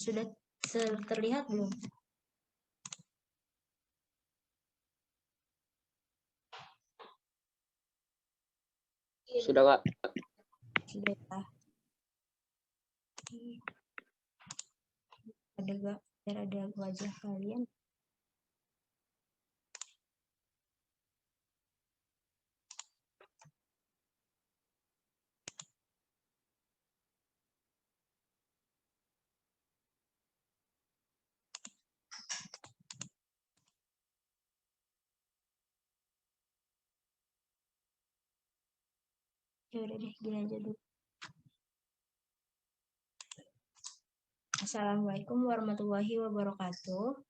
Sudah terlihat belum? Sudah, Kak. Sudah ya. Ada wajah kalian. Ya udah deh, gini aja dulu. Assalamualaikum warahmatullahi wabarakatuh.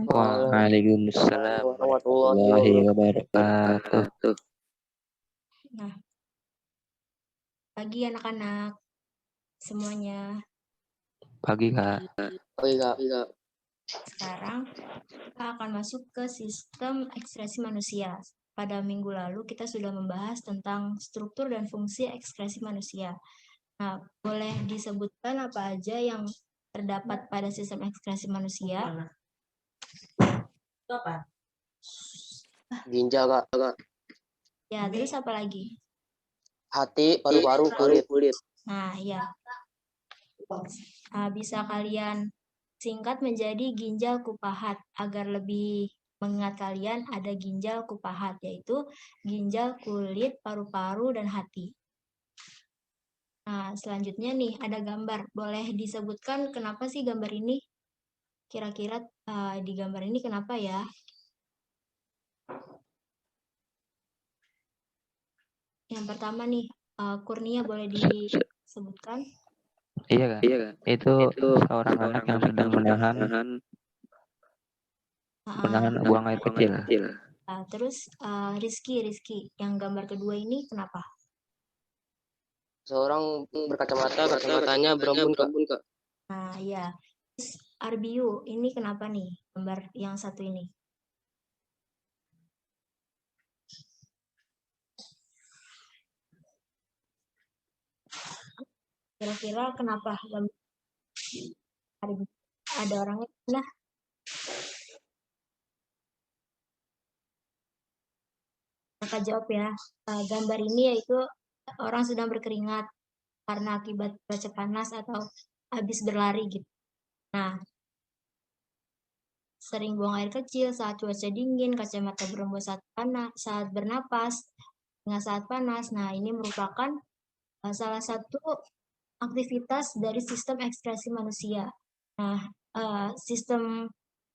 Waalaikumsalam warahmatullahi wabarakatuh. Nah, pagi anak-anak semuanya. Pagi, Kak. Oke, Kak. Sekarang kita akan masuk ke sistem ekspresi manusia. Pada minggu lalu kita sudah membahas tentang struktur dan fungsi ekspresi manusia. Nah, boleh disebutkan apa aja yang terdapat pada sistem ekspresi manusia? Itu apa? Ginjal, Kak. Ya, terus apa lagi? Hati, paru-paru, kulit. Nah, ya. Bisa kalian singkat menjadi ginjal kupahat. Agar lebih mengingat kalian ada ginjal kupahat, yaitu ginjal, kulit, paru-paru, dan hati. Nah, selanjutnya nih ada gambar. Boleh disebutkan kenapa sih gambar ini? Kira-kira di gambar ini kenapa ya? Yang pertama nih, Kurnia boleh disebutkan? Iya, Kak. Itu seorang anak yang sedang menahan buang air kecil. Terus Rizky, yang gambar kedua ini kenapa? Seorang berkacamata, kacamatanya berembun, Kak. Nah, ya. Terus Arbiu, ini kenapa nih gambar yang satu ini? Kira-kira kenapa gambar Arbiu? Ada orangnya? Nah, Kakak jawab ya. Gambar ini yaitu orang sedang berkeringat karena akibat cuaca panas atau habis berlari gitu. Nah, sering buang air kecil saat cuaca dingin, kacamata berembun saat bernapas, dengan saat panas. Nah, ini merupakan salah satu aktivitas dari sistem ekspresi manusia. Nah, sistem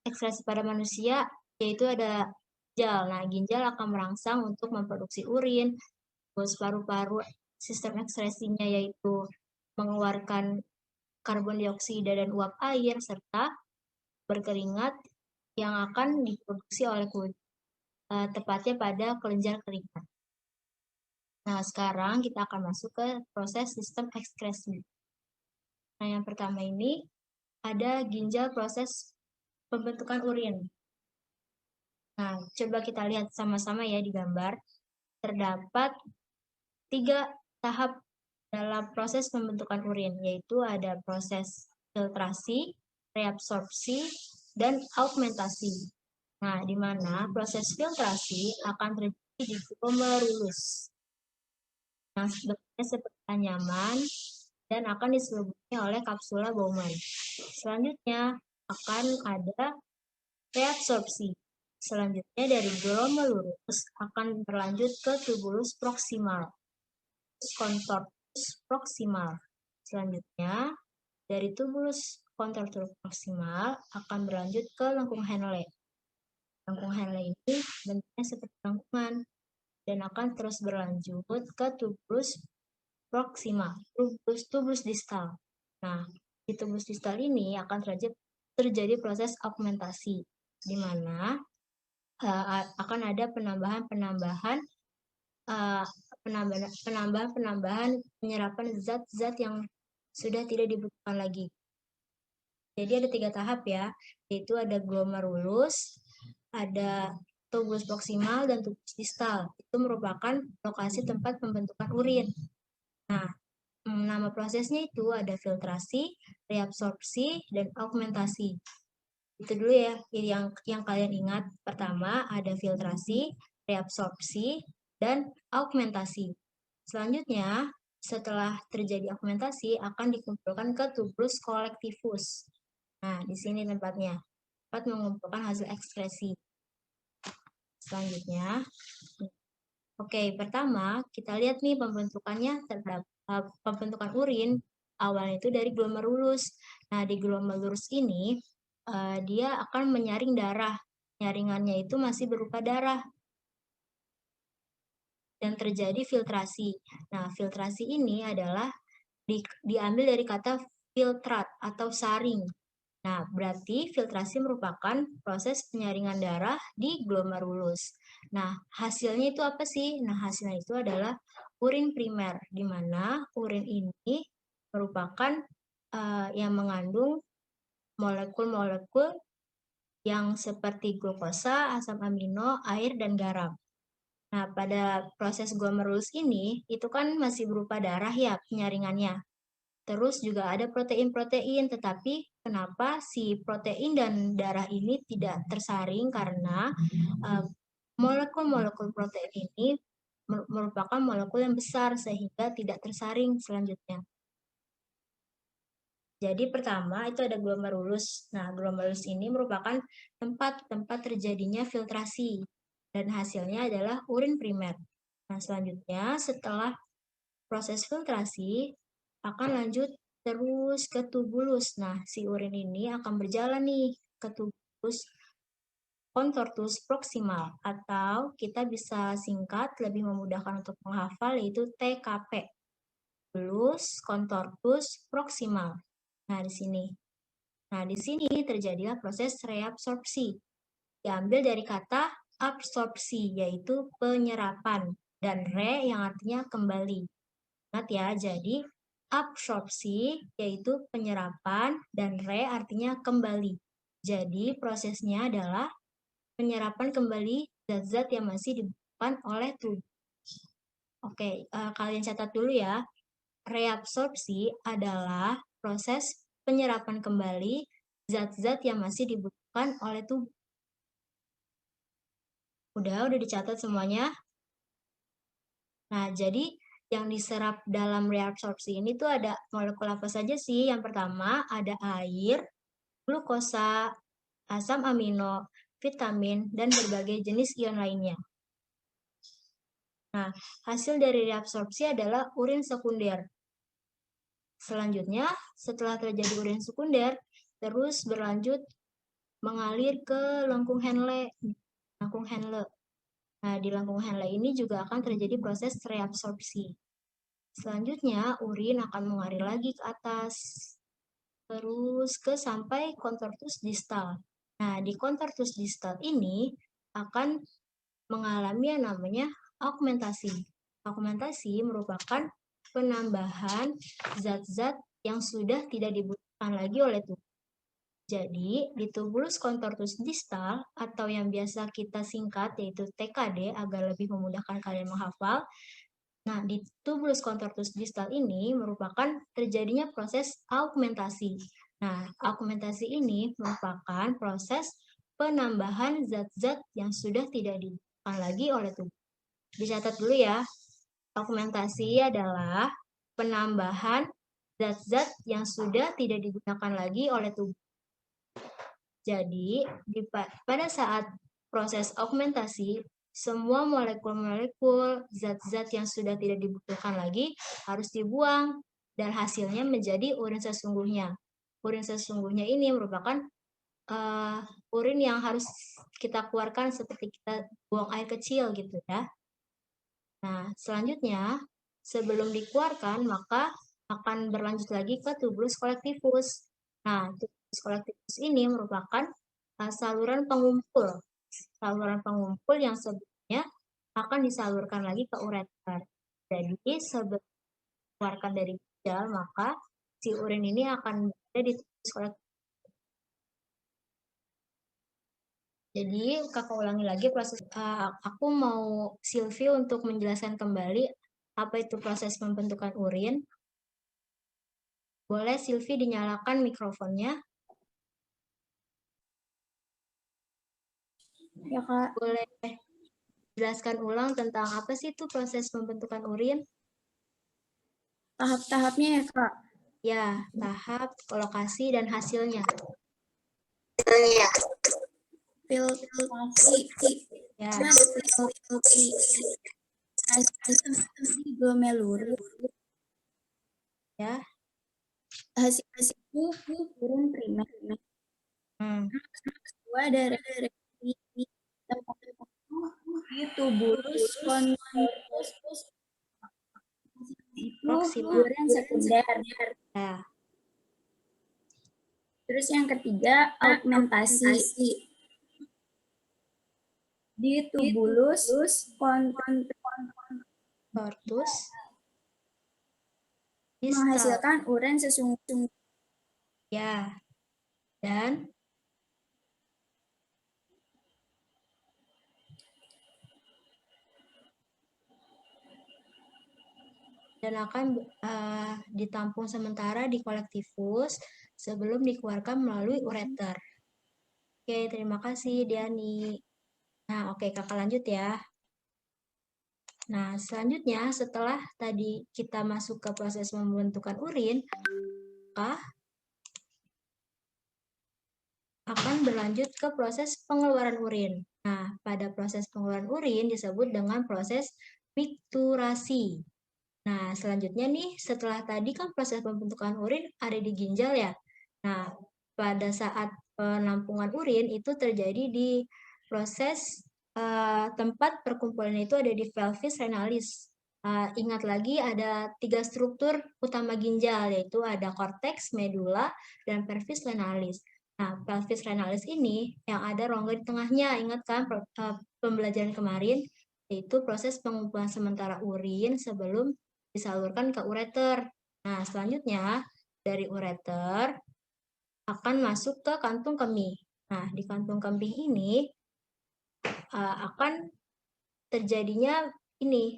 ekspresi pada manusia yaitu ada ginjal. Nah, ginjal akan merangsang untuk memproduksi urin, terus paru-paru sistem ekspresinya yaitu mengeluarkan karbon dioksida dan uap air, serta berkeringat yang akan diproduksi oleh kulit, tepatnya pada kelenjar keringat. Nah, sekarang kita akan masuk ke proses sistem ekskresi. Nah, yang pertama ini ada ginjal proses pembentukan urin. Nah, coba kita lihat sama-sama ya di gambar. Terdapat 3 tahap dalam proses pembentukan urin, yaitu ada proses filtrasi, reabsorpsi, dan augmentasi. Nah, di mana proses filtrasi akan terjadi di glomerulus yang bentuknya seperti anyaman dan akan diselimuti oleh kapsula Bowman. Selanjutnya akan ada reabsorpsi. Selanjutnya dari glomerulus akan berlanjut ke tubulus proksimal, kontortus proksimal. Selanjutnya dari tubulus kontortus proksimal akan berlanjut ke lengkung Henle. Lengkung Henle ini bentuknya seperti lengkungan dan akan terus berlanjut ke tubulus proksimal, tubulus distal. Nah, di tubulus distal ini akan terjadi proses augmentasi, di mana akan ada penambahan penyerapan zat-zat yang sudah tidak dibutuhkan lagi. Jadi ada 3 tahap ya, yaitu ada glomerulus, ada tubulus proksimal, dan tubulus distal. Itu merupakan lokasi tempat pembentukan urin. Nah, Nama prosesnya itu ada filtrasi, reabsorpsi, dan augmentasi. Itu dulu ya, yang kalian ingat. Pertama ada filtrasi, reabsorpsi, dan augmentasi. Selanjutnya, setelah terjadi augmentasi, akan dikumpulkan ke tubulus kolektivus. Nah, di sini tempatnya. Tempat mengumpulkan hasil ekskresi. Selanjutnya, oke, pertama kita lihat nih pembentukannya terhadap pembentukan urin awalnya itu dari glomerulus. Nah, di glomerulus ini dia akan menyaring darah. Nyaringannya itu masih berupa darah dan terjadi filtrasi. Nah, filtrasi ini adalah diambil dari kata filtrat atau saring. Nah, berarti filtrasi merupakan proses penyaringan darah di glomerulus. Nah, hasilnya itu apa sih? Nah, hasilnya itu adalah urin primer, di mana urin ini merupakan yang mengandung molekul-molekul yang seperti glukosa, asam amino, air, dan garam. Nah, pada proses glomerulus ini, itu kan masih berupa darah ya penyaringannya. Terus juga ada protein-protein, tetapi kenapa si protein dan darah ini tidak tersaring? Karena molekul-molekul protein ini merupakan molekul yang besar sehingga tidak tersaring selanjutnya. Jadi pertama itu ada glomerulus. Nah, glomerulus ini merupakan tempat terjadinya filtrasi dan hasilnya adalah urin primer. Nah, selanjutnya setelah proses filtrasi akan lanjut terus ke tubulus. Nah, si urin ini akan berjalan nih ke tubulus contortus proximal atau kita bisa singkat lebih memudahkan untuk menghafal yaitu TKP. Tubulus contortus proximal. Nah, di sini. Nah, di sini terjadilah proses reabsorpsi. Diambil dari kata absorpsi, yaitu penyerapan, dan re yang artinya kembali. Ingat ya, jadi absorpsi yaitu penyerapan, dan re artinya kembali. Jadi prosesnya adalah penyerapan kembali zat-zat yang masih dibutuhkan oleh tubuh. Oke, kalian catat dulu ya. Reabsorpsi adalah proses penyerapan kembali zat-zat yang masih dibutuhkan oleh tubuh. Udah dicatat semuanya? Nah, jadi yang diserap dalam reabsorpsi ini tuh ada molekul apa saja sih? Yang pertama ada air, glukosa, asam amino, vitamin, dan berbagai jenis ion lainnya. Nah, hasil dari reabsorpsi adalah urin sekunder. Selanjutnya, setelah terjadi urin sekunder, terus berlanjut mengalir ke lengkung Henle. Nah, di lengkung Henle ini juga akan terjadi proses reabsorpsi. Selanjutnya, urin akan mengalir lagi ke atas, terus ke sampai contortus distal. Nah, di contortus distal ini akan mengalami yang namanya augmentasi. Augmentasi merupakan penambahan zat-zat yang sudah tidak dibutuhkan lagi oleh tubuh. Jadi, di tubulus contortus distal atau yang biasa kita singkat yaitu TKD agar lebih memudahkan kalian menghafal. Nah, di tubulus contortus distal ini merupakan terjadinya proses augmentasi. Nah, augmentasi ini merupakan proses penambahan zat-zat yang sudah tidak dibutuhkan lagi oleh tubuh. Dicatat dulu ya. Augmentasi adalah penambahan zat-zat yang sudah tidak digunakan lagi oleh tubuh. Jadi, pada saat proses augmentasi, semua molekul-molekul zat-zat yang sudah tidak dibutuhkan lagi harus dibuang dan hasilnya menjadi urin sesungguhnya. Urin sesungguhnya ini merupakan urin yang harus kita keluarkan seperti kita buang air kecil gitu ya. Nah, selanjutnya sebelum dikeluarkan maka akan berlanjut lagi ke tubulus kolektivus. Nah, tubulus kolektivus ini merupakan saluran pengumpul. Saluran pengumpul yang sebelumnya akan disalurkan lagi ke ureter. Jadi, sebelum dikeluarkan dari ginjal, maka si urin ini akan berada di tubulus kolektivus. Jadi, kakak ulangi lagi proses. Aku mau Silvi untuk menjelaskan kembali apa itu proses pembentukan urin. Boleh Silvi dinyalakan mikrofonnya? Ya, Kak. Boleh jelaskan ulang tentang apa sih itu proses pembentukan urin? Tahap-tahapnya ya, Kak. Ya, tahap, lokasi, dan hasilnya. Filtrasi. Ya, Filtrasi glomerulus. ya. Hasil itu urin primer. Kedua dari tempat di tubulus konvolusus itu Proxima. urin sekunder. Ya, Terus yang ketiga augmentasi di tubulus corpus. Distal. menghasilkan urin sesungguhnya. Ya, dan akan ditampung sementara di kolektifus sebelum dikeluarkan melalui ureter. Oke, terima kasih Diani. Nah, oke, kakak lanjut ya. Nah, selanjutnya setelah tadi kita masuk ke proses pembentukan urin, maka akan berlanjut ke proses pengeluaran urin. Nah, pada proses pengeluaran urin disebut dengan proses mikturasi. Nah, selanjutnya nih, setelah tadi kan proses pembentukan urin ada di ginjal ya. Nah, pada saat penampungan urin itu terjadi di proses tempat perkumpulan itu ada di pelvis renalis. Ingat lagi ada 3 struktur utama ginjal, yaitu ada korteks, medula, dan pelvis renalis. Nah, pelvis renalis ini yang ada rongga di tengahnya, ingat kan pembelajaran kemarin, yaitu proses pengumpulan sementara urin sebelum disalurkan ke ureter. Nah, selanjutnya dari ureter akan masuk ke kantung kemih. Nah, di kantung kemih ini akan terjadinya ini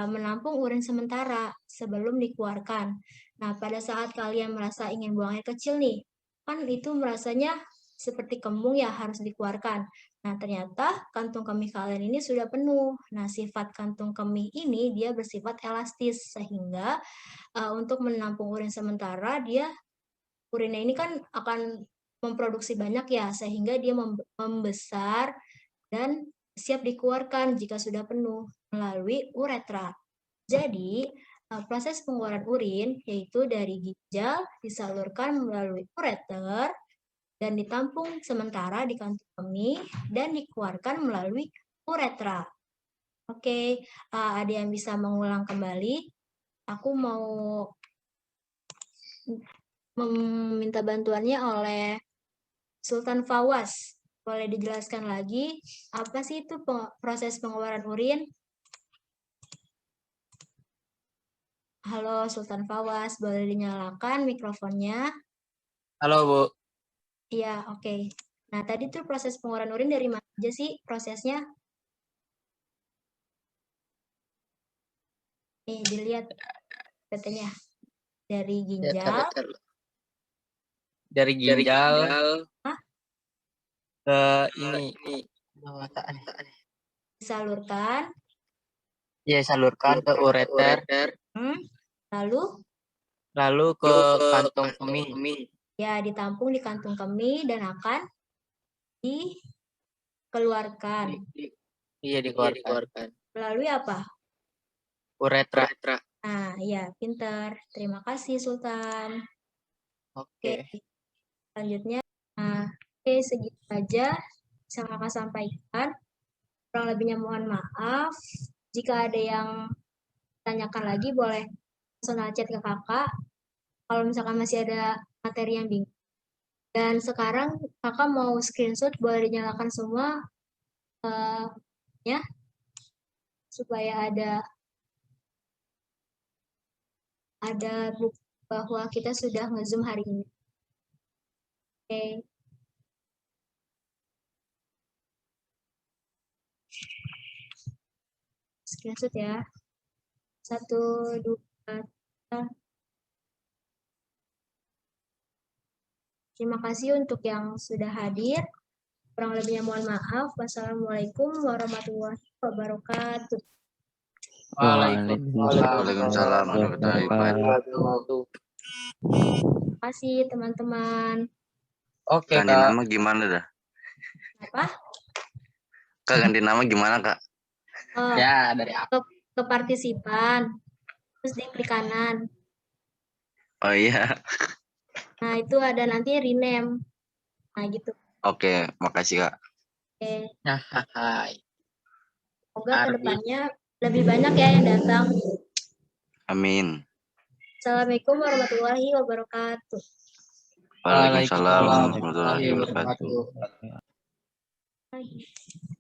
menampung urin sementara sebelum dikeluarkan. Nah, pada saat kalian merasa ingin buang air kecil nih, kan itu merasanya seperti kembung ya harus dikeluarkan. Nah, ternyata kantung kemih kalian ini sudah penuh. Nah, sifat kantung kemih ini dia bersifat elastis sehingga untuk menampung urin sementara dia urinnya ini kan akan memproduksi banyak ya sehingga dia membesar dan siap dikeluarkan jika sudah penuh melalui uretra. Jadi, proses pengeluaran urin yaitu dari ginjal disalurkan melalui ureter dan ditampung sementara di kantung kemih dan dikeluarkan melalui uretra. Oke, ada yang bisa mengulang kembali? Aku mau meminta bantuannya oleh Sultan Fawaz. Boleh dijelaskan lagi apa sih itu proses pengeluaran urin? Halo Sultan Fawaz, boleh dinyalakan mikrofonnya? Halo, Bu. Iya, oke. Nah, tadi tuh proses pengeluaran urin dari mana aja sih prosesnya? Nih, dilihat PT-nya. Dari ginjal. Dari ginjal Hah? ke ini Disalurkan. ya salurkan ke ureter Lalu ke kantong kemih. ya ditampung di kantung kemih dan akan dikeluarkan. Iya, dikeluarkan. Melalui apa? Uretra. Nah, iya, pinter. Terima kasih, Sultan. Oke. Selanjutnya, oke, segitu aja yang kakak sampaikan. Kurang lebihnya mohon maaf. Jika ada yang tanyakan lagi, boleh personal chat ke kakak. Kalau misalkan masih ada materi yang bingung. Dan sekarang kakak mau screenshot, boleh dinyalakan semua ya, supaya ada bukti bahwa kita sudah nge-zoom hari ini. Oke. Screenshot ya. 1, 2, 3. Terima kasih untuk yang sudah hadir. Kurang lebihnya mohon maaf. Wassalamualaikum warahmatullahi wabarakatuh. Waalaikumsalam warahmatullahi wabarakatuh. Terima kasih teman-teman. Oke, Ganti Kak. nama gimana dah? Apa? Kak ganti nama gimana Kak? Oh, Ya, dari aku. ke partisipan. Terus diklik kanan. Oh iya. Nah, itu ada nanti rename. Nah, gitu. Oke, makasih Kak. Oke. Hai. Semoga Arbi. kedepannya lebih banyak ya yang datang. Amin. Assalamualaikum warahmatullahi wabarakatuh. Waalaikumsalam warahmatullahi wabarakatuh. wabarakatuh. Bye.